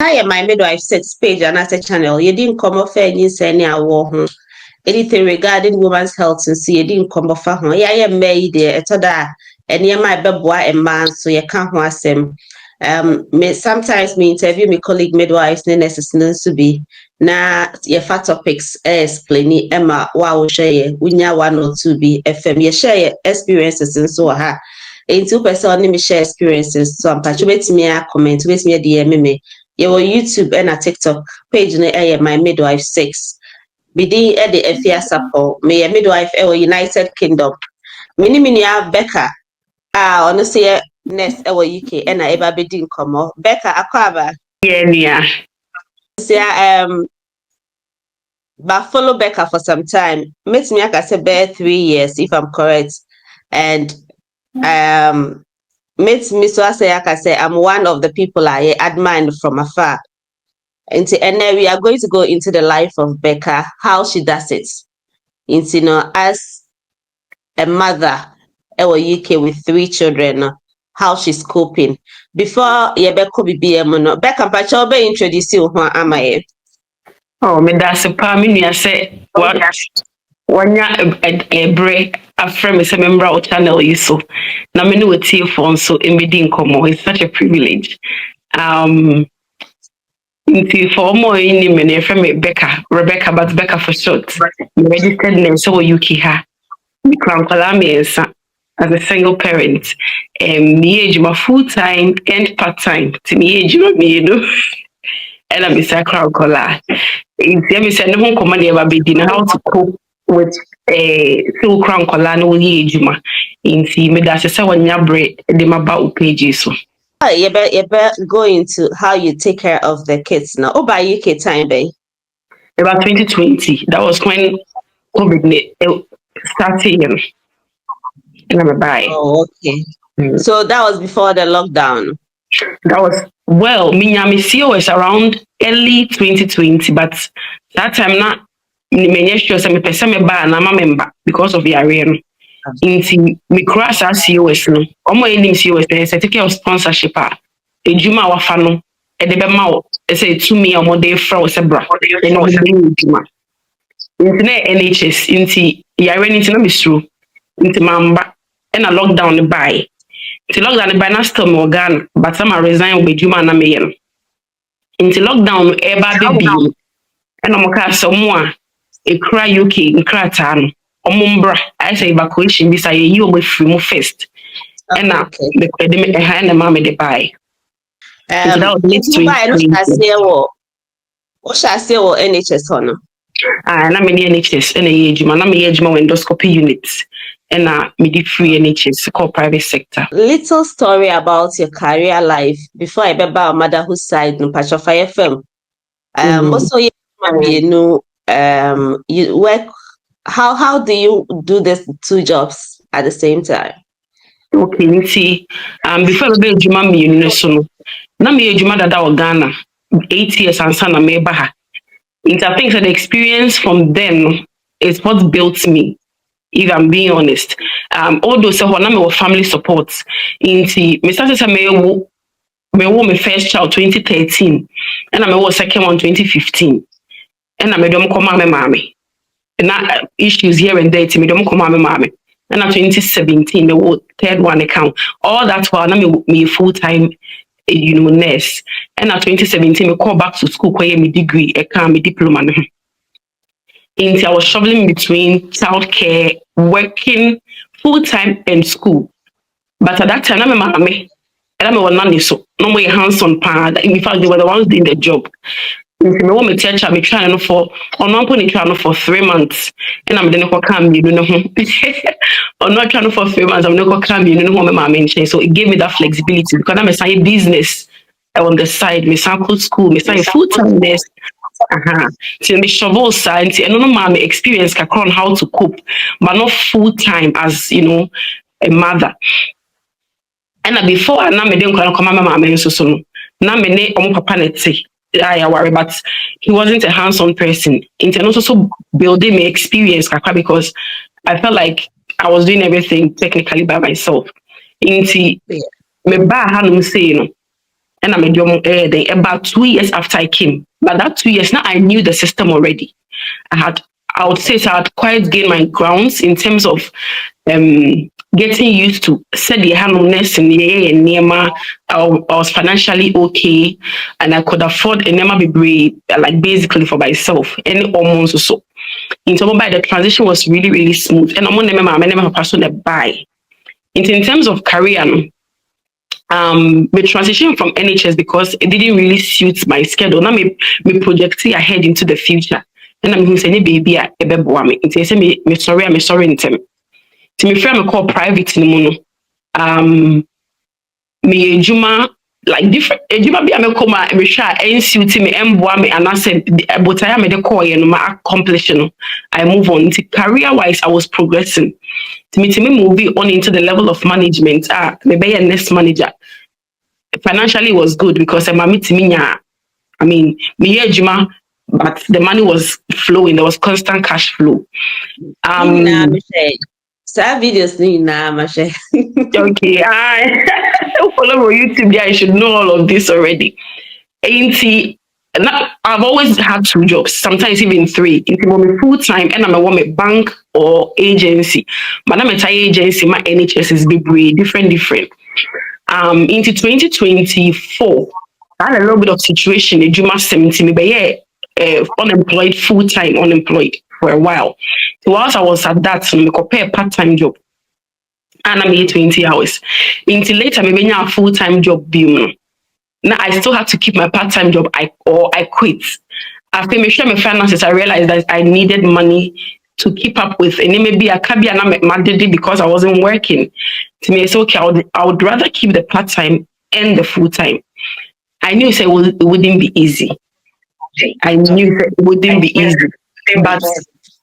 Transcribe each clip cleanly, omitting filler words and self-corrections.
I my midwife sets page and as a channel. You didn't come off any send a war anything regarding women's health and see you didn't come off her. Yeah, made it that and near my beboa and man so you can't was him. Me sometimes me interview me colleague midwives ne nurses to be na your fat topics explain Emma wow share winya 1 or 2 be FM you share experiences and so ha. Into person me share experiences so I'm patch me a comment with me DM me. Your YouTube and a TikTok page na my midwife 6. Bidi the Efia Sapo, me a midwife United Kingdom. Mini Becca. Honestly, next UK and I ever be come Becca Aquaba. Yeah. But follow Becca for some time. Makes me like I say 3 years if I'm correct. And makes me so I say I'm one of the people I admire from afar. And then we are going to go into the life of Becca, how she does it. As a mother in UK with 3 children, how she's coping. Before Becca BBM, Becca Pacho be introduce you who am I? Oh, me that's a me I say what a break after me say member of channel you so. Na me no tea phone so in come it's such a privilege. Into for more in me from Becca, Rebecca, but Becca for short. Registered name so UK ha. Crown as a single parent. Me age my full time and part time. To me age me and I'm a Crown Collar. It's a no command ever be dinner how to cope with a full Crown Collar no age ma. In see me that's a 7 year break de my about pages so. You better go into how you take care of the kids now. Oh, by UK time, babe. About 2020, that was when COVID started and I'm a buy. Oh, okay. So that was before the lockdown. That was me was around early 2020, but that time not me sure say me person me ba na ma member because of the area. Inti me crash as COS no. Omo enim COS na certificate of sponsorship a ejuma wa fa no e de be ma wo say to me omo dey fra wo se bra. E no dey ejuma. Inti na NHS inti yare inti na me suru. Inti mamba and a lockdown the buy. Until lockdown by now still more Ghana, but some are resign with Juma na me. Until lockdown eba baby. And I'm okay so more a cry UK in Kratan. Omumbra, I say evacuation this I you with free first. And now the academic hand the mammy the buy. That was next to what shall I say or NHS honor? And I'm in the NHS and a age man, I'm age more endoscopy units. And me the free NHS called private sector. Little story about your career life before I be about motherhood side no patch of FM. Also you work how do you do this 2 jobs at the same time? Okay, see, before I be juma me you so no. Na me juma that Ghana 8 years and son me baha. I think that the experience from then is what built me. If I'm being honest, although so when I'm family support, me started to me my first child 2013, and I was second one 2015, and I made them come my mommy, and that issues here and there to me them come my mommy, and in 2017 the third one account, all that while I'm me full time, nurse, and in 2017 me call back to school, where my degree, my diploma. I was traveling between childcare, working full time, and school. But at that time, I'm a mommy, and I'm a nanny, so no more hands-on pan. In fact, they were the ones doing the job. Me want me teacher, I'm trying for, or not trying for 3 months, and I'm then go come, or not trying for 3 months, I'm not going to come, my mommy. So it gave me that flexibility because I'm a side business on the side, me sample school, me say full time nurse. Till me shovel science and no mommy experience on how to cope, but not full time as a mother. And before I me didn't come my mama so no. Now me ne papa neti. I worry, but he wasn't a hands-on person. And also building me experience because I felt like I was doing everything technically by myself. Me ba hanum say and and I'm about 2 years after I came. But that 2 years, now I knew the system already. I would say so I had quite gained my grounds in terms of getting used to said the harmless and Nema. I was financially okay and I could afford a Nema be like basically for myself. Any almost so. In terms of the transition was really, really smooth. And I'm never person to buy. In terms of career, me transition from NHS because it didn't really suit my schedule. Now me projecting ahead into the future. And I'm saying, baby, I me. It's me sorry in them. To me, friend, me call private in me juma like different. Juma be me come me share NCT me emboa me and I said, but I am the call you know my accomplishing. I move on. Career wise, I was progressing. To me move on into the level of management. Me be a next manager. Financially was good because I'm meeting me. I mean, me juma, but the money was flowing. There was constant cash flow. Some videos need na mashe. Okay, I follow on YouTube. Yeah, I should know all of this already. Ain't now I've always had 2 jobs, sometimes even 3. Into my full time, and I'm a bank or agency. But I'm a agency. My NHS is big, different. Into 2024, I had a little bit of situation. In Juma 17, but yeah, unemployed, full time unemployed for a while. So whilst I was at that, I compare a part time job. And I'm 20 hours. Until later, maybe a full time job. Now I still have to keep my part time job. I quit. After me share my finances, I realized that I needed money to keep up with, and it maybe I can't be an because I wasn't working. To me, it's okay. I would rather keep the part time and the full time. I knew it wouldn't be easy. I knew it wouldn't be easy, but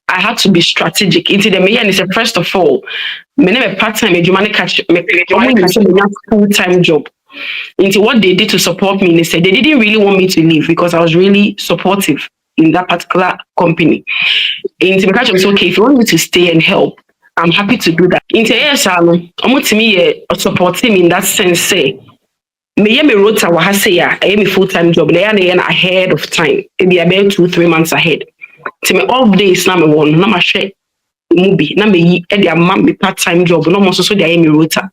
I had to be strategic. Into the main is first of all, me never part time. You money catch me full time job. Into what they did to support me, they said they didn't really want me to leave because I was really supportive in that particular company. Into catch me say, okay, if you want me to stay and help, I'm happy to do that. Into yes, I'm to me supporting me in that sense. Say me rota wa say ya, I am a full time job. They are ahead of time. Maybe about 2-3 months ahead. To me, all days now me one, na my share movie, na me me part time job, no more so they are me rota.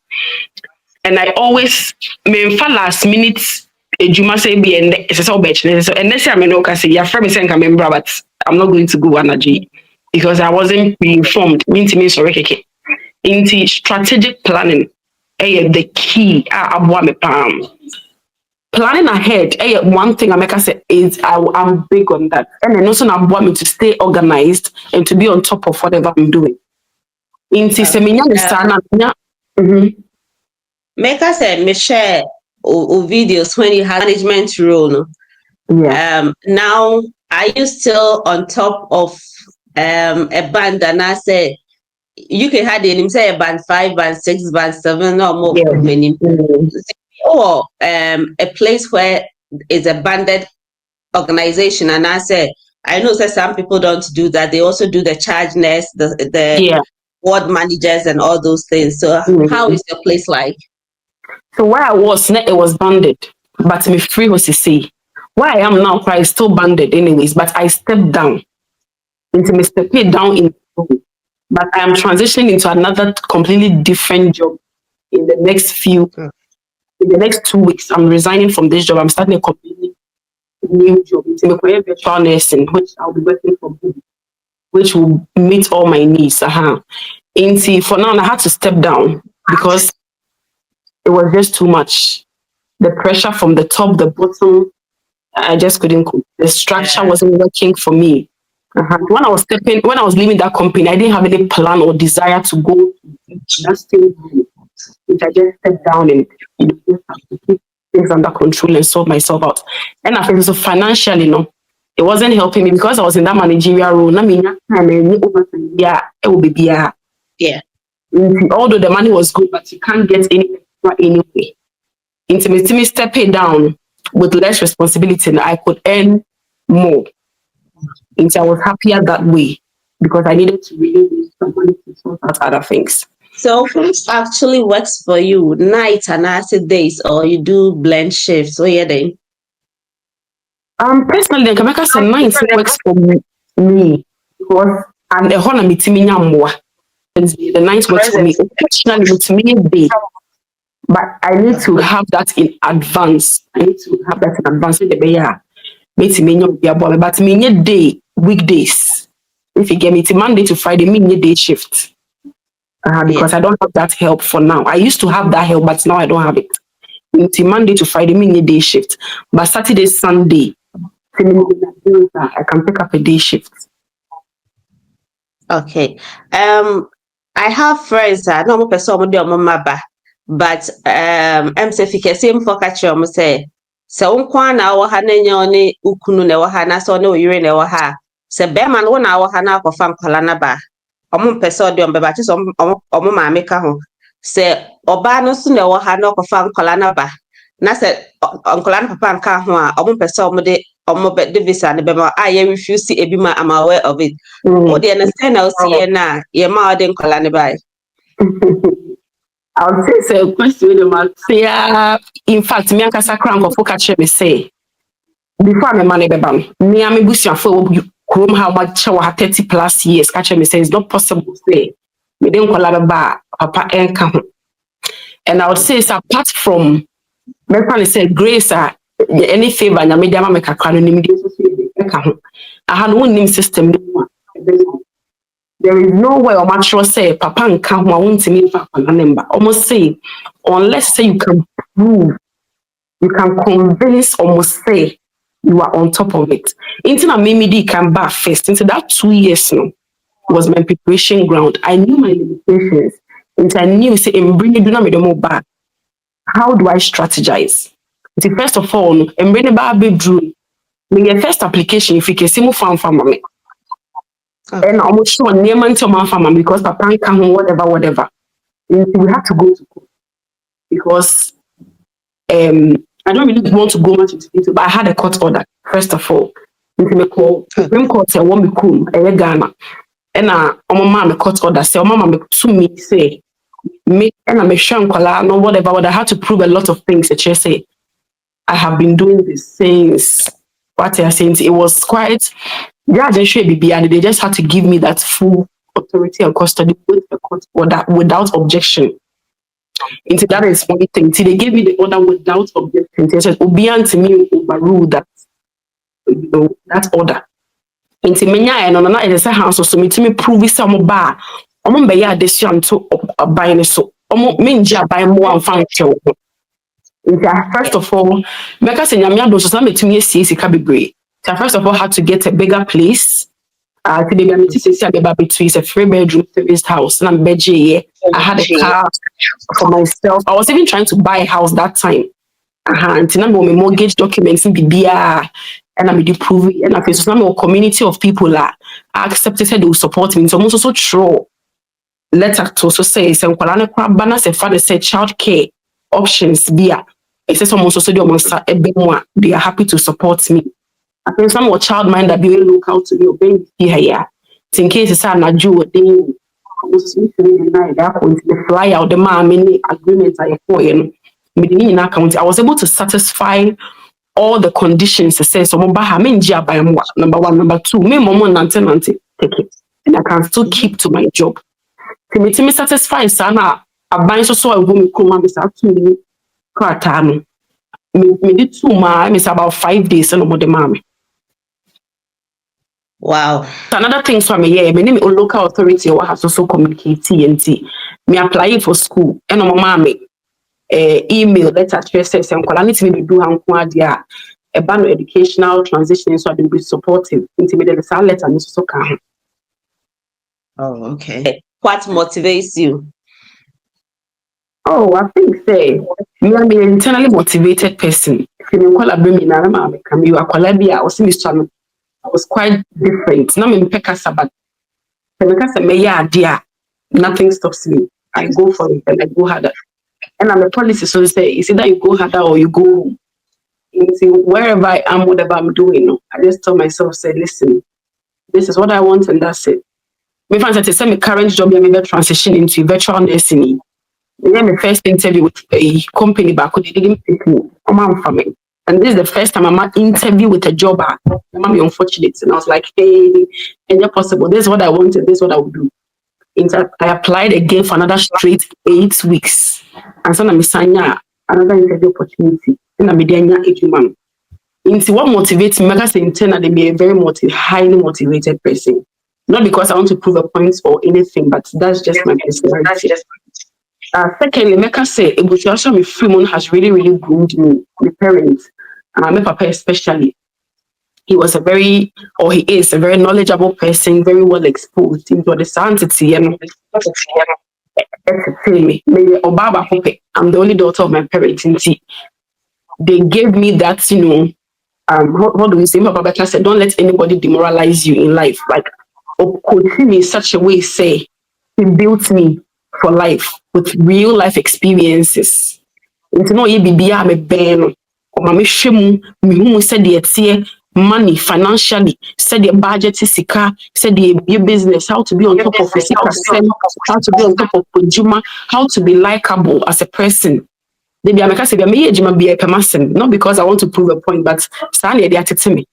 And I always me last minute Juma say be and it's so bad. And next year I know say yeah, friend me saying can remember, but I'm not going to go energy because I wasn't pre-informed. Mean to me sorry keke. Into strategic planning, the key. Planning ahead, one thing I make us say is I'm big on that. And then also I want me to stay organized and to be on top of whatever I'm doing. Into seminar Make us say me share videos when you have management role. No? Yeah. Now are you still on top of a band and I say you can have the name say a band 5, band 6, band 7 or more many. Or a place where it's a banded organization, and I said I know that some people don't do that. They also do the charge nurse, the ward managers, and all those things. So how is your place like? So where I was, it was banded, but me free was to say. Where I am now, I still banded anyways, but I stepped down into me stepping down in, but I am transitioning into another completely different job in the next 2 weeks. I'm resigning from this job. I'm starting a completely new job. It's a virtual nursing, which I'll be working from home, which will meet all my needs. For now, I had to step down because it was just too much. The pressure from the top, the bottom, I just couldn't cope. The structure wasn't working for me. When I was leaving that company, I didn't have any plan or desire to go to that same room. Which I just stepped down and just have to keep things under control and sort myself out. And I think so financially, it wasn't helping me because I was in that managerial role. I mean, it will be although the money was good, but you can't get any extra anyway. Intimately stepping down with less responsibility, and I could earn more. I was happier that way because I needed to really use some money to sort out other things. So who actually works for you, night and acid days, or you do blend shifts? So yeah, then. Personally, the Kabaka said night works for me because and the honor me to me more. The night works for me. Occasionally, with me day, but I need to have that in advance. I need to have that in advance. The bear, me to me but me day weekdays. If you get me to Monday to Friday, me day shift. Yeah. Because I don't have that help for now. I used to have that help, but now I don't have it. Until Monday to Friday, me day shift. But Saturday, Sunday, I can pick up a day shift. Okay. I have friends that no person mo do maba, but em say fike same for catch you say unkwa na wo ha na nya one ukunu na wo ha na so na oyire na wo ha se be man wo na wo ha na akofa nkwala na ba omo mpese odi ombeba chi so omo maame ka ho se oba no so na wo ha na akofa nkwala na ba na se nkwala na papa nka ho a omo mpese omo de omo be de visa ne be ma a ye refuse ebi ma am aware of it. O de understand na o see na ye ma o de nkwala ne ba. I would say it's a question with them. Say, in fact, me and Kasa Crank of Focaccia me say, before I'm a man, me and me bush for Chrome how much 30 plus years. Catch me say, it's not possible to say, me didn't call a papa and come. And I would say, it's apart from, me probably say, grace, any favor, and I made them make a crown in the I had one name system. There is no way or much say papa and come won't to me papa number. Almost say unless say you can prove, you can convince almost say you are on top of it. Into na made can back first. Into that 2 years no was my preparation ground. I knew my limitations. Into I knew say in bringing do not make them back. How do I strategize? Into first of all, and bring back bedroom. When your first application, if you can see more farm me. And I'm sure near man to my farmer because papa can whatever. We have to go to court because I don't really want to go much into it, but I had a court order first of all. Into me call Supreme Court say want me cool Ghana. And my mom court order say mama me to me say me and I'm sure no whatever. I had to prove a lot of things. That say I have been doing this since what I saying. It was quite. Yeah, they should be and they just had to give me that full authority and custody with the court order without objection. Into that is one thing. See, they gave me the order without objection. They said, Obian to me overrule that, that order. Into menya and on another is a house so me to me prove some bar. Omo be ya decision to buy so. Omo minja buy more and find show. First of all, Becca said, "Nyamia do so me to me see bebre." So first of all, had to get a bigger place. Today I'm between a 3-bedroom serviced house and I'm bedgy. I had a car for myself. I was even trying to buy a house that time. And now my mortgage documents in BBR and I'm proving and I feel so now a community of people I accepted they will support me. So I'm also true. Letter to also say some banner say father said child care options via. It says almost also they are happy to support me. I think some child mind that be look out to you being here. In case it's not Jew, they the fly out the man many agreements I I was able to satisfy all the conditions to say so number one, number two, me momo nante take it. And I can still keep to my job. To me satisfy sana a bunch of so I will come and me quarter. Me did 2 months, about 5 days and about the mommy. Wow. So another thing so me yeah, me name a local authority or has also communicate TNT. Me applying for school and my mommy email letter to say and quality me do and dia a ban educational transition so I will be supportive. Intimidated the letter and so can. Oh, okay. What motivates you? Oh, I think say me I'm an internally motivated person. If you call a baby na mama come you are I was quite different. Now I'm Pekasa, but nothing stops me. I go for it and I go harder. And I'm a policy, so say it's either you go harder or you go home. You see, wherever I am, whatever I'm doing, I just tell myself, say, listen, this is what I want and that's it. Me find that my current job, I'm transition into virtual nursing. Yeah, my first interview with a company back, they didn't pick me. For me. And this is the first time I'm at interview with a job. I'm unfortunate. And I was like, hey, is that possible? This is what I wanted. This is what I would do. I applied again for another straight 8 weeks. And so I'm signing another interview opportunity. And I'm doing 8 months. Into what motivates me, I say internally be a very highly motivated person. Not because I want to prove a point or anything, but that's just my personality. Secondly, Mecca say Ebuchuasha me Fremont has really, really groomed me, my parents, and my papa especially. He is a very knowledgeable person, very well exposed into the sanctity and me. Maybe Obaba Hope. I'm the only daughter of my parents. They gave me that, how do we say? My Becca said, don't let anybody demoralize you in life. Like, could me in such a way say, he built me for life with real life experiences. Into no ye be a ben or my shimu, me who said the money financially, said the budget is sika, said the business, how to be on top of a sick how to be on top of Juma, how to be likable as a person. They be a not because I want to prove a point, but me.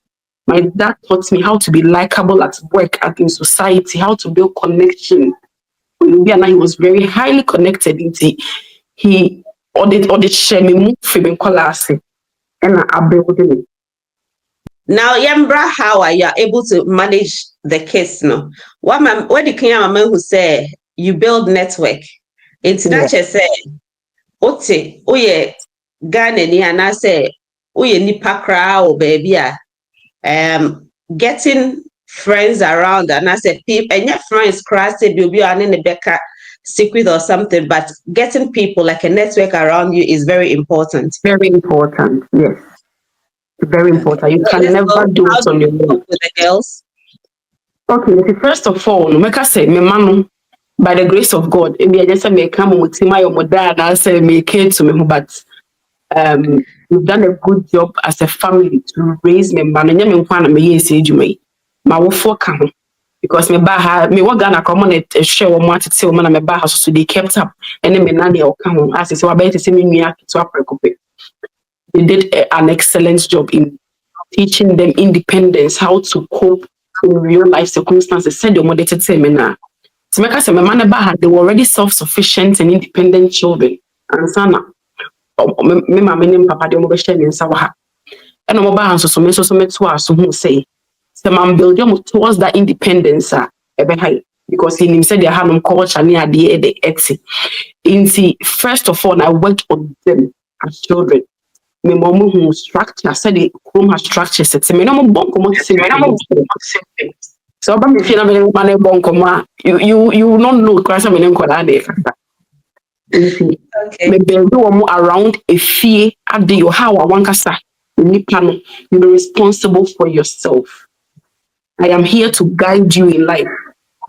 My dad taught me how to be likable at work and in society, how to build connection. And he was very highly connected. He audit share me move from class and I. Now, Yambra, how are you able to manage the kids? No, what the Kenyan man who say you build network? International say, Ote, oye, Ghana ni and say, oye nipa kra baby getting friends around and I said people and your friends crash you'll be on in the Becca secret or something, but getting people like a network around you is very important. Very important, yes. Very important. You can never do it on your own. With the girls. Okay, first of all, make I say, my mom, by the grace of God, I just say, me come with my dad, and I say, me came to me, but we've done a good job as a family to raise me. But me want me say me, my work come because me what Ghana come on a share or more to tell me my house so they kept up, and then me nanny will come as so I bet to see me to a they did an excellent job in teaching them independence, how to cope in real life circumstances. Said they wanted to tell me now. To make us say, my man they were already self-sufficient and independent children. And sana, me mama and papa they were sharing in Sawaha. And I'm about so me to us who say, so man build them towards that independence, because he said they had no culture near the etsy. First of all, I worked on them as children. Me mom who structure said the home has structure set me no bon komo so ba me feel na me man bon komo you not know class me nkola dey okay me build them around a fee at your how one kasa nipa no you be responsible for yourself. I am here to guide you in life,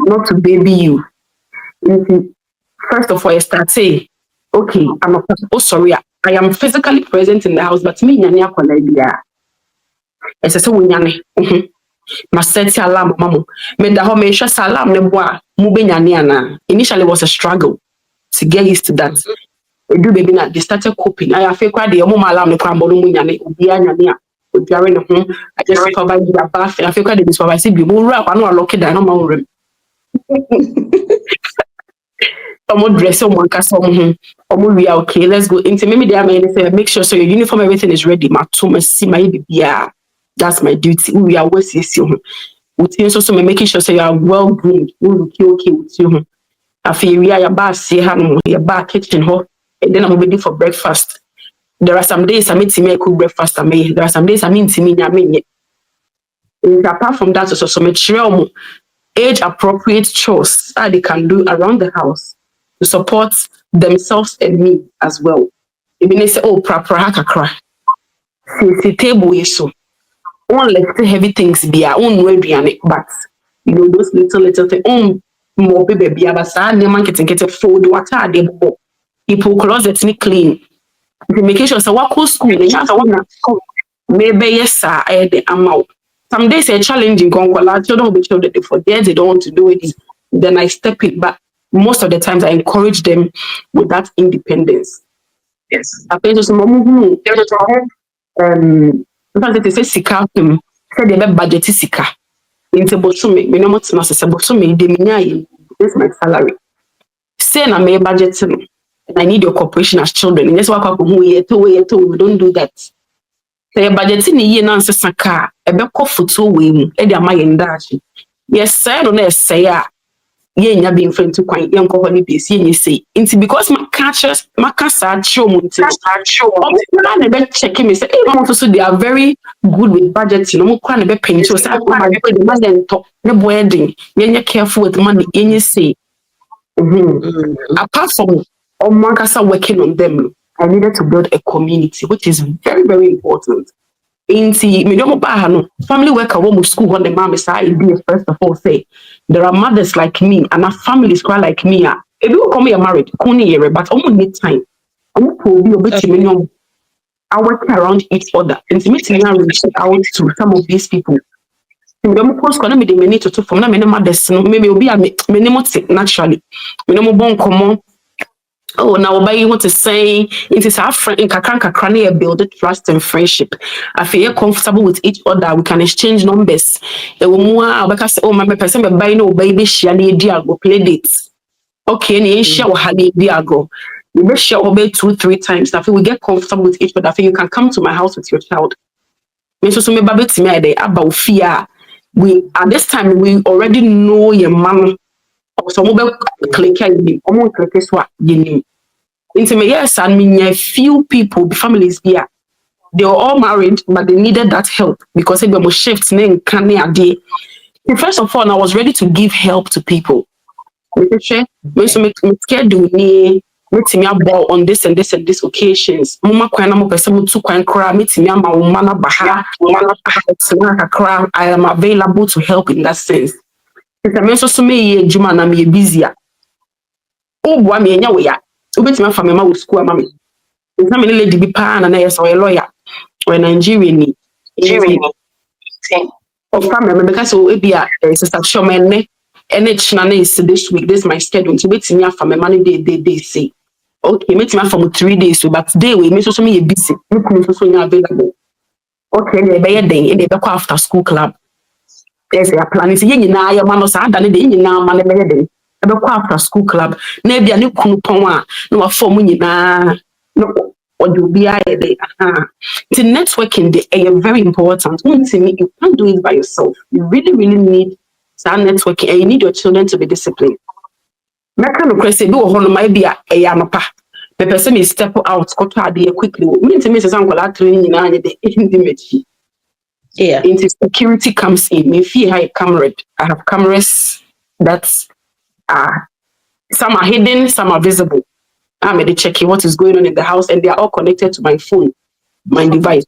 not to baby you. First of all, I start say, okay, I'm not, oh sorry, I am physically present in the house, but me nyane akwala bia. Ese se wo nyane. Ma set alarm mama. Me da ho me hwe alarm ne bo a mu be nyane ana. Initially it was a struggle to get used to that. Do baby na they started coping. I feel quite the mama alarm ne kwa mo mu nyane obi anyane a. Oduare ne ho. I just supervise the bath. I feel quite the supervise bi mo wura kwa no lock down no ma wura. Someone dress someone cast someone okay, let's go into maybe they are make sure so your uniform everything is ready. That's my duty. We are always you. So making sure so you are well groomed. Okay with you. I feel we are your bar see your bar kitchen and then I'm ready for breakfast. There are some days I mean to make cook breakfast there are some days I mean to me apart from that so make sure age appropriate chores that they can do around the house to support themselves and me as well. Even they say, oh, kakra. See table is so. One like the heavy things be our own way but you know those little things. More baby be a basa. Ne man get food water. They people closet ni clean. They make sure so what school. Maybe yes sir. I the amount. Some days are challenging. Children will be children they forget they don't want to do it. then I step in. But most of the times I encourage them with that independence. Yes. I think it's because it is sika said the budget is sika. Into Bosumi, me no more to say Bosumi, this is my salary. Say na me budget and I need your cooperation as children. And that's why we don't do that. Say budget in ye na nsesa car, e be ko foto we mu, e dey ama ye ndachi. Yes, say no na say a ye nya be friend to kwan ye nko ho ni be say ye say. Nti because my catchers, my kasa show mu nti. Na na be check me say, "Eh, mama so they are very good with budget. No mo kwa na be penny so say mama the money ento. Ne boy din. Ye careful with money ye say." Apart from Omankasa working on them, I needed to build a community, which is very, very important. In the family worker home school when the mom is first of all say there are mothers like me and our families quite like me. If you come here married, but almost need time. I work around each other and to meet me reach out to some of these people. Post me the many to from many mothers maybe will be a minimum naturally. Oh, now by you want to say it is our friend in Kakran build trust and friendship. I feel comfortable with each other. We can exchange numbers. Because oh my person by no baby share diago play dates. Okay, and share diago. You may share obey 2-3 times. I feel we get comfortable with each other. I feel you can come to my house with your child. Me so me baby to me about fear. We at this time we already know your mom. So mobile click click so yes, and me few people, the families here, they were all married, but they needed that help because it was shifts name can day. First of all, I was ready to give help to people. Me schedule me me on this and this and this occasions. Mama kwana mo pese mo tu kwan kra me timi ama wo mana baha I am available to help in that sense. If me so me juma na me busy a. O bua me nya we ya. Obetimi afa me ma wo school ama me. Nsa me lady bi pa na yes or a lawyer or a Nigerian ni. Of family because so e bia sister Shomene china is this week. This is my schedule. So betimi afa me money they say. Okay, betimi afa mo 3 days but today we me so me busy. Me so nya available. Okay, they be den they be after school club. There's a plan. Is yin na ya mano sa da ne de yin na ma ne be den. E be after school club. Na bia ne kunu pon a na wa form nyina no odu bia e dey. The networking they are very important. You can't do it by yourself. You really need some networking and you need your children to be disciplined. Meka no kwese bi wo ho no ma bia e ya no pa. The person is step out go to ade quickly. Me say san kwala training nyina anye de intimate. Yeah. Into security comes in. Me feel I have cameras that are some are hidden, some are visible. I'm at checking what is going on in the house, and they are all connected to my phone, my device.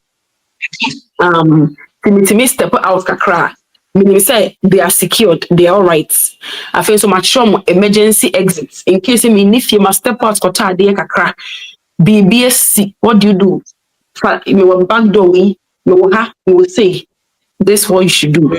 To me step out kakra. Meaning say they are secured, they are all right. I feel so much emergency exits in case if you must step out kota de kakra. BBSC, what do you do? You back door we will say this is what you should do.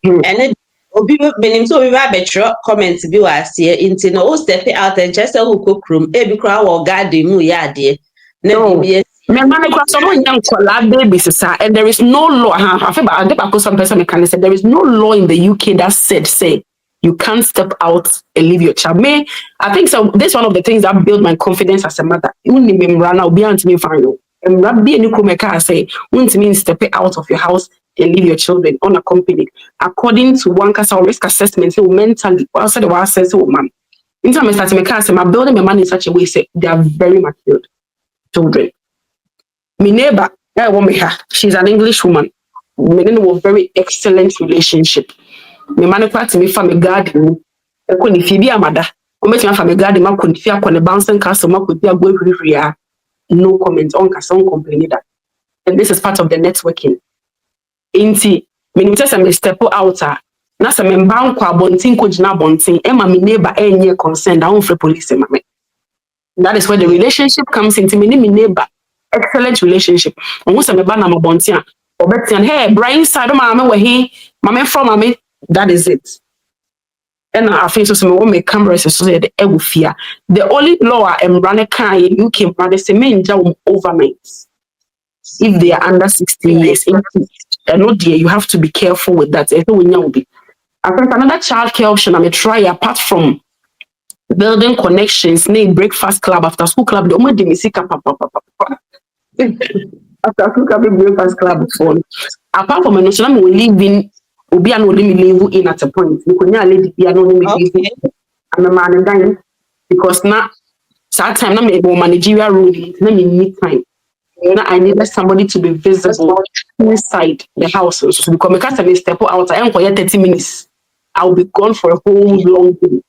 And then obi benim so we ba betro comment bi was here into no o step out and just who cook room e bi kra wo garden mu ya de na BBS me man kwa so mon yan kola baby sisa and there is no law I feel I think some person can say there is no law in the UK that say you can't step out and leave your child. Me, I think so. This is one of the things that built my confidence as a mother. Even if me run out, be anti me fine. And Rabbi and Nikomeka say, won't mean step out of your house and leave your children unaccompanied. According to one case risk assessment, so mentally, also the one says, oh man. In time I started my say my building my man in such a way, say they are very matured children. My neighbor, she's an English woman. We have a very excellent relationship. My man to me from a garden. I couldn't be a mother. I met my family garden. I couldn't feel on the bouncing castle. I could be a good review. No comment on Casson complaining that. And this is part of the networking. Inti, me say me step out. Na se me mba nkwa bontin ko gina bontin. E ma me neighbor enye concerned. I won't for police ma me. That is where the relationship comes into me neighbor. Excellent relationship. On se me ba na mo bontin a. Obetian, hey, Brian side ma me we he. Ma me from ma me. That is it. And I feel so some women cameras so the fear. The only law I'm running can in UK but the men down overnight. If they are under 16 years, no dear, you have to be careful with that. I think another childcare option I'm try apart from building connections, name breakfast club, after school club, the only after school club, breakfast club before. Apart from an ocean, we live in Obi and only live in at a point. We could not let it be an only live. I'm a man and dying because now, sad time, I'm able managerial role, let me need time. I needed somebody to be visible inside the house. So because I step out, I am for 30 minutes. I'll be gone for a whole long day.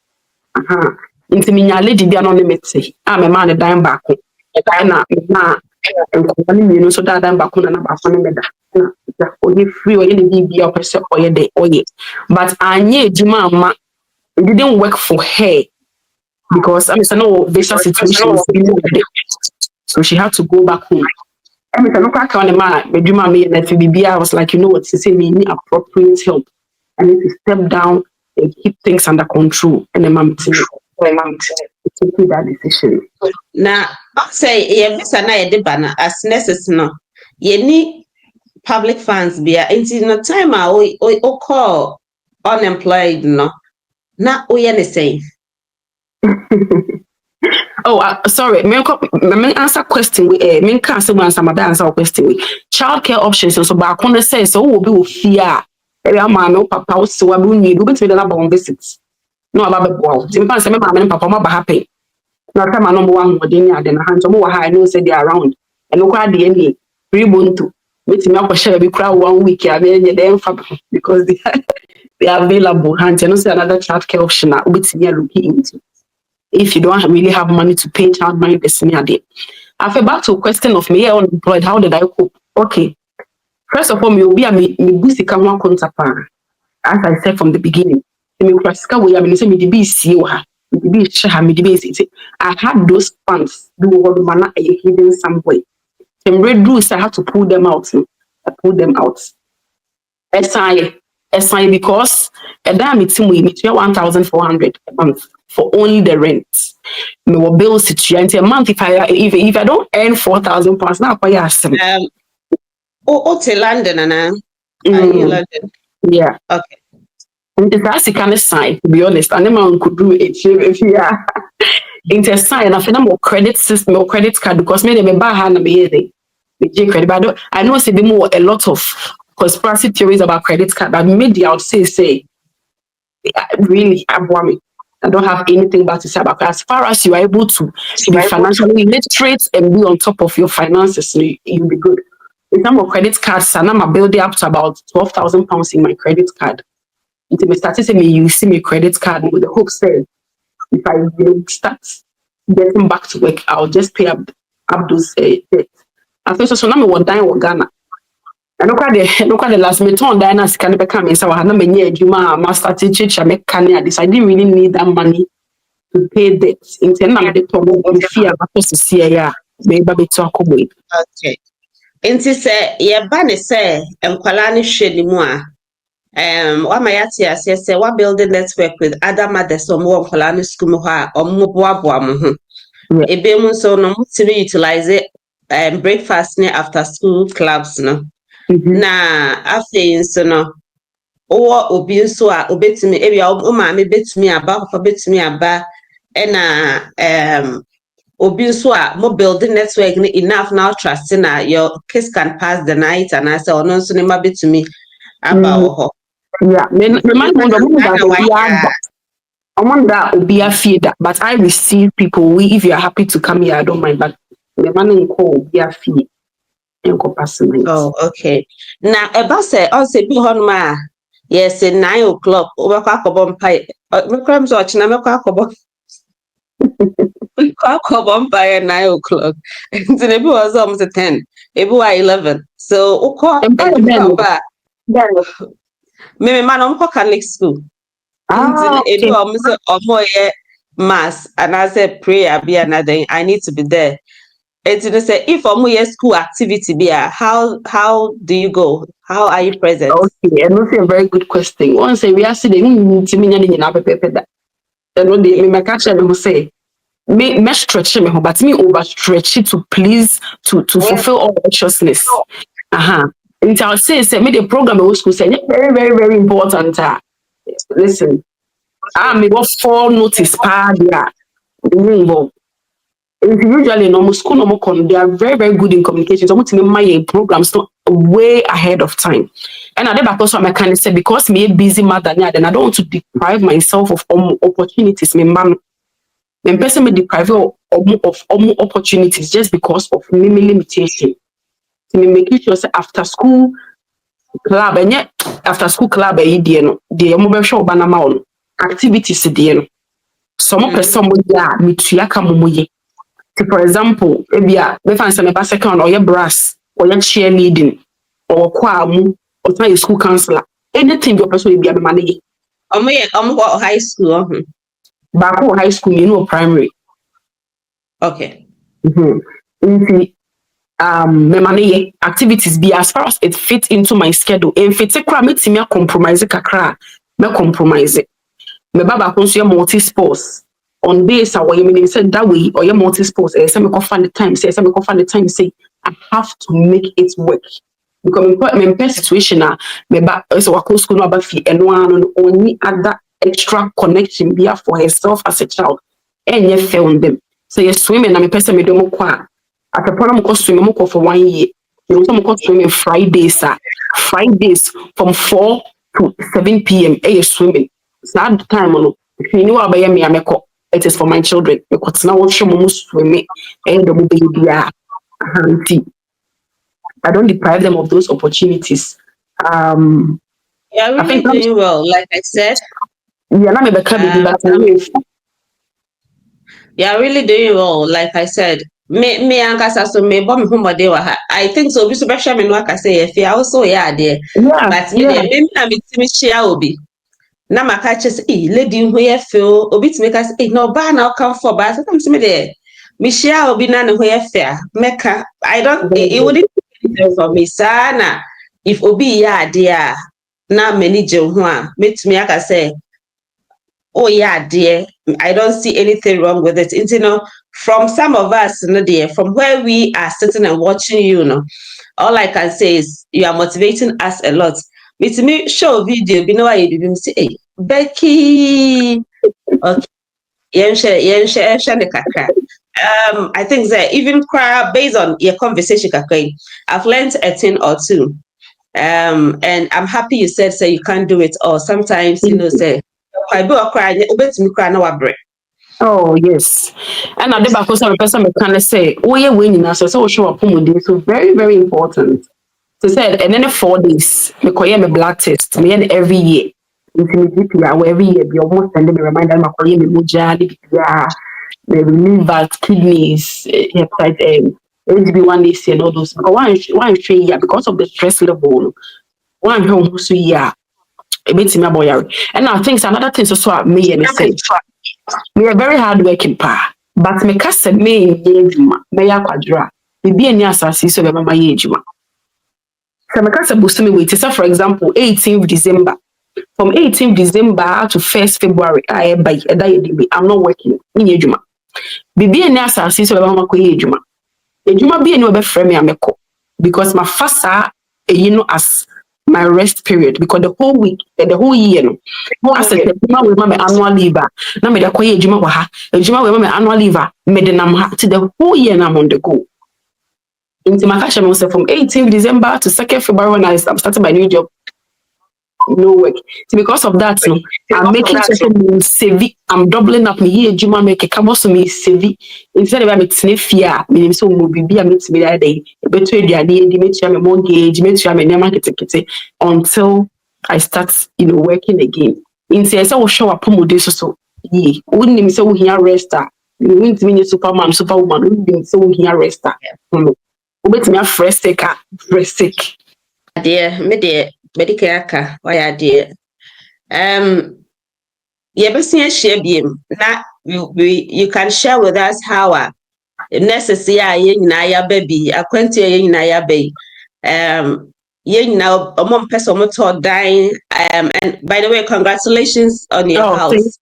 Into me, lady, the anonymity. I'm a man, a dime back. And so that I'm back on free or any be up or your day or yet. But I need Jima, it didn't work for her because I mean, no vicious situation. So she had to go back home. I mean, I look at the man, Beduma me and FBB. I was like, you know what, she said, we need appropriate help. I need to step down and keep things under control. And then mom taking that decision. Now, I'll say, yeah, Miss and I did banner as necessary. No, you need public funds be in no time. I call unemployed. No, not we anything. Oh, sorry. Me answer question. Me can't say answer my answer question. Childcare options. So, but I can't say so. Will be with fear. Every man, no papa, so I will need. We be the number visits. No, about the ball. So, me say my mama and papa ma happy. Not time number one more than the hands of more high. No say they are around. And look at the end. Free buntu. With me up share be crowd 1 week. I mean, they because they are available. Hands. And also another childcare option. With me looking into. If you don't really have money to pay child mind destiny a day. I feel back to a question of me unemployed. How did I cope? Okay. First of all, me will be a me boost one contact. As I said from the beginning. Me way I mean say me the be see me be share me the be I had those funds do what man hidden some way. Them red rules I have to pull them out. I pull them out. SI because a damn it's me 1,400 a month for only the rent. Me will bill situation a month if I don't earn 4,000 pounds now quite awesome. To London and are you London? Yeah. Okay. And that's the kind of sign, to be honest. And man could do it if you are. It's a sign of a more credit system or credit card because maybe me buy hand me credit. But I know say more a lot of conspiracy theories about credit card, but media would say really me. I don't have anything bad to say about it. As far as you are able to be financially literate and be on top of your finances, you'll be good. In terms of credit cards, and I'm building up to about 12,000 pounds in my credit card. Until me start to say me you see my credit card with the hope say if I start getting back to work, I'll just pay up those debts. I feel so now me want dying with Ghana. I look at the last minute on Diana's can become in so I know me Juma master teacher make can this. I didn't really need that money to pay debts. In ten I'm the fear because to see ya baby talk about. Okay. Inti say ye ba ne say enkwala ne hwe ni mu a wa ma yati ase say wa building network with other mothers so mo enkwala ne school mo ha omo boaboa mo ho. Ebe mu so no mutimi utilize breakfast ne after school clubs no. Na afei nso no obi nso a obetimi ebia o ma me betimi aba ko betimi aba na obi nso a mo building network ni enough now trust na your kids can pass the night and I say ono nso ne ma betimi aba ho. Yeah, me man that obi afie that but I receive people if you are happy to come here I don't mind but the man call obi afie. Oh, okay. Now, about say, I'll say, be on my yes, 9 o'clock. Over Quackabon pie. Crams watch, na Quackabon. Quackabon pie at 9 o'clock. And the neighbor was almost 10. It was 11. So, maybe man, I'm Catholic school. It was almost mass, and I said, prayer be another. I need to be there. It's to say if omu school activity be how do you go? How are you present? Okay, and that's a very good question. Once we are sitting to me and that. And when they me catch them say me stretch me, but me overstretch it to please to fulfill all righteousness. And I'll say me the program in school say very very very important. Listen, me what for notice pa there. Usually normal school normal con they are very very good in communication. So to my programs not way ahead of time. And I did back also I can say because me a busy mother now, then I don't want to deprive myself of opportunities. Me man, when person me deprive of opportunities just because of me limitation. So me making sure say after school club and yet after school club no the mobile show banama on activities no. Some person mo ya me tuya mo ye. For example, ebia we find some second or your brass or your cheerleading or kwamu or your school counselor. Anything your person will be a money. Omu high school. Back high school, you know, primary. Okay. My money activities be as far as it fits into my schedule. If it's a crime, it's me compromise kakra, me compromise it. Me baba consume multi sports. On days where you said that way or your multi sports, say me find the time, say me find the time, say I have to make it work. Because my situation me ba so wako school no abafi and one only other extra connection be for herself as a child. And you found them. So you swimming and me person me do mo kwa. At the point I'm swimming mo for 1 year. You know I'm swimming Fridays, Fridays from 4 to 7 p.m. Swimming. So at the time if you know about me it is for my children. Because now what you swimming and the baby I don't deprive them of those opportunities. You're really I think doing well, like I said. Yeah, not You're really doing well, like I said. Me ankasa so me bo me humode wa ha. I think so bi so be hwe me no aka say if I also yeah there. But me there me na me timi share obi. Na maka che say lady hu ye feel obi timi ka say no ba na come for ba so me there. Me share obi na ne hu ye fair. Meka I don't it wouldn't be for me sana if obi yeah there na many je ho a metimi aka say oh yeah, dear, I don't see anything wrong with it. It's, from some of us, dear, from where we are sitting and watching all I can say is you are motivating us a lot. With me, show video, you know why you say, hey, Becky, okay, I think that even based on your conversation, I've learned a thing or two. And I'm happy you said you can't do it all. Sometimes, say Oh yes. And I did back some person me can say, oh yeah, winning us so show up so very, very important. So said and then 4 days, me call me blood test, me every year. Into GP every year be almost and me reminder my call me muja, the liver, kidneys, hepatitis HB1 this and all those. But one year because of the stress level. One home so yeah. It makes me boy. And I think another thing so me and say we are very hard working pa. But me kasa me yejuma me ya kwadra. Bibi ani asase so be mama yejuma. So me kasa boost me wait. So for example, 18th December. From 18th December to 1st February, I'm not working. Me yejuma. Bibi ani asase so be mama ko yejuma. Ejuma bi ani obefrɛ me ameko because my fasa as my rest period because the whole week the whole year no as a ejuma we my annual leave na me dey koye ejuma wa ha ejuma we my annual leave me dey nam ha to the whole year na I'm on the go into my cash myself from 18th December to 2nd February when I'm starting my new job no work. So because of that, no, I'm making something savvy. I'm doubling up my year. Juma make a come also me savvy. Instead of me fear, me so be a meet me that day. Between the idea, the make sure mortgage, make sure kitty until I start, working again. Instead, I will show up so ye. Wouldn't him so here resta. You wouldn't mean superman, superwoman. Wouldn't so here resta. Wait me a fresh taker, fresh sick. Dear, me dear. Medical aka why dear you can share with us how necessary ye nyina ya baby akwantu ye nyina ya baby ye nyina omom pese omoto dan and by the way congratulations on your house.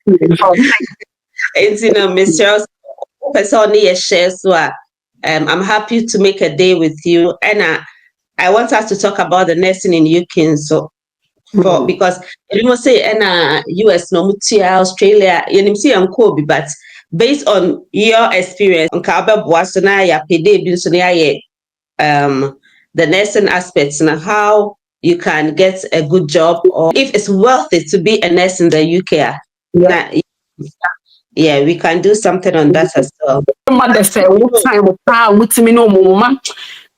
It's Mr. person ye share so I'm happy to make a day with you and I want us to talk about the nursing in UK so for because you must say US no mutia Australia you see Kobe but based on your experience on Kaba Boasana ya pede bin so the nursing aspects and how you can get a good job or if it's worth it to be a nurse in the UK. Yeah, we can do something on that as well. Mother say what time with me no mama.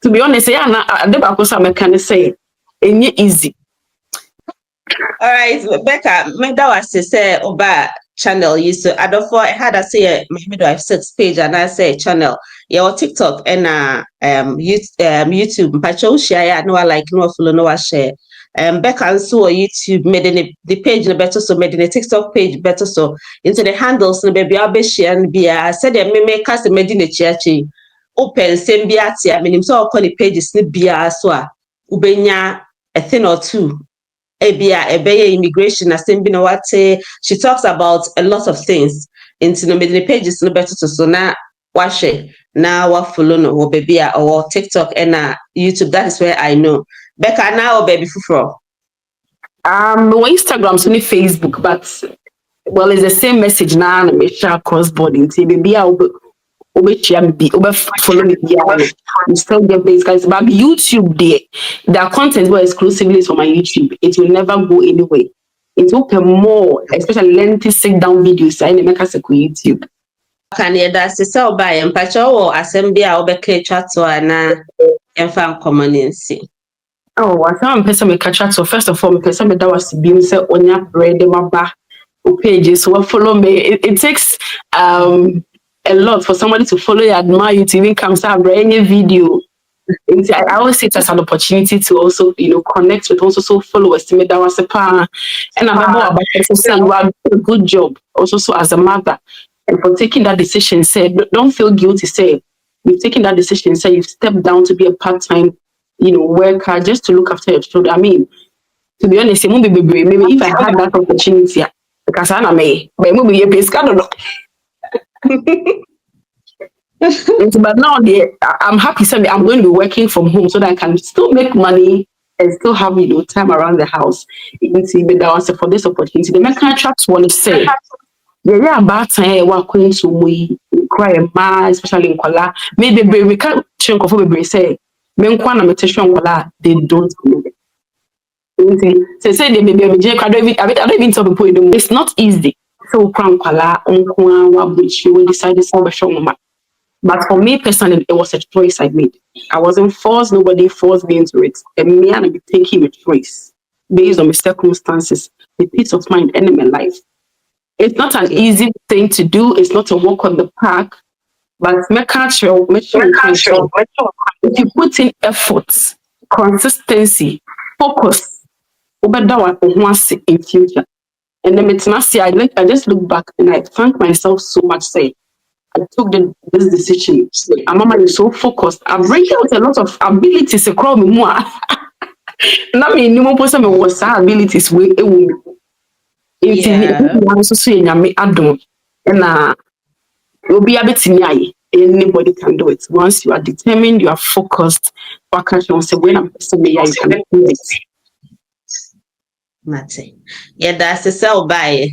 To be honest, yeah, the back was I can say easy. All right, Becca, that was to say about channel. You so I don't for had I say I've 6 page and I say channel. Yeah, or TikTok and YouTube. Pacho share no I like no follow no I share. Becca and so YouTube made the page no better so made the TikTok page better so into the handles no baby I'll be share and be I said me make us made in the church open same be at I mean so call the pages ni be so ubenya a thing or two. Ebia immigration assembly no what she talks about a lot of things into the middle pages no better to so now wash now what follow no or baby or TikTok and YouTube. That is where I know Becca now or baby fufro. Instagram so Facebook but well it's the same message now and make sure cross border into baby follow me you still get base guys but YouTube there their content were exclusively for my YouTube. It will never go anywhere. It will open more especially lengthy sit down videos I make us YouTube. Can you that sell by and patch or assembly or be chat to and found commonency. Oh, I found person me catch up. So first of all, me person me that was being say onya bread my back pages. So follow me. It takes a lot for somebody to follow you, admire you, to even come start any video. I always see it as an opportunity to also, connect with also followers to make that was a part. And I'm about to say you are doing a good job also so as a mother. And for taking that decision, say don't feel guilty. Say you've taken that decision. Say you've stepped down to be a part-time, worker just to look after your children. I mean, to be honest, it won't be brave. Maybe if I had that opportunity, because I may, but it won't be a base. But now I'm happy saying I'm going to be working from home so that I can still make money and still have time around the house. Even see that was for this opportunity. The main contracts want to say, yeah, about time we're going to we cry a man, especially in Kuala. Maybe we can't change of what we say. Men kwana meditation Kuala, they don't know. Say they maybe I don't even tell people it's not easy. So Kuala, we decided to show. But for me personally, it was a choice I made. I wasn't forced, nobody forced me into it. And me, and I be taking a choice based on my circumstances, the peace of mind and in my life. It's not an easy thing to do, it's not a walk on the park, but make sure if you put in efforts, consistency, focus, in future. And then I just look back and I thank myself so much, say, I took this decision. And Mama is so focused. I bring out a lot of abilities across me more. Not me, no more person was abilities we also say me adom. And you'll be able to anybody can do it. Once you are determined, you are focused. What can you say when I'm person you can do it? Mate. Yeah, that's a sell by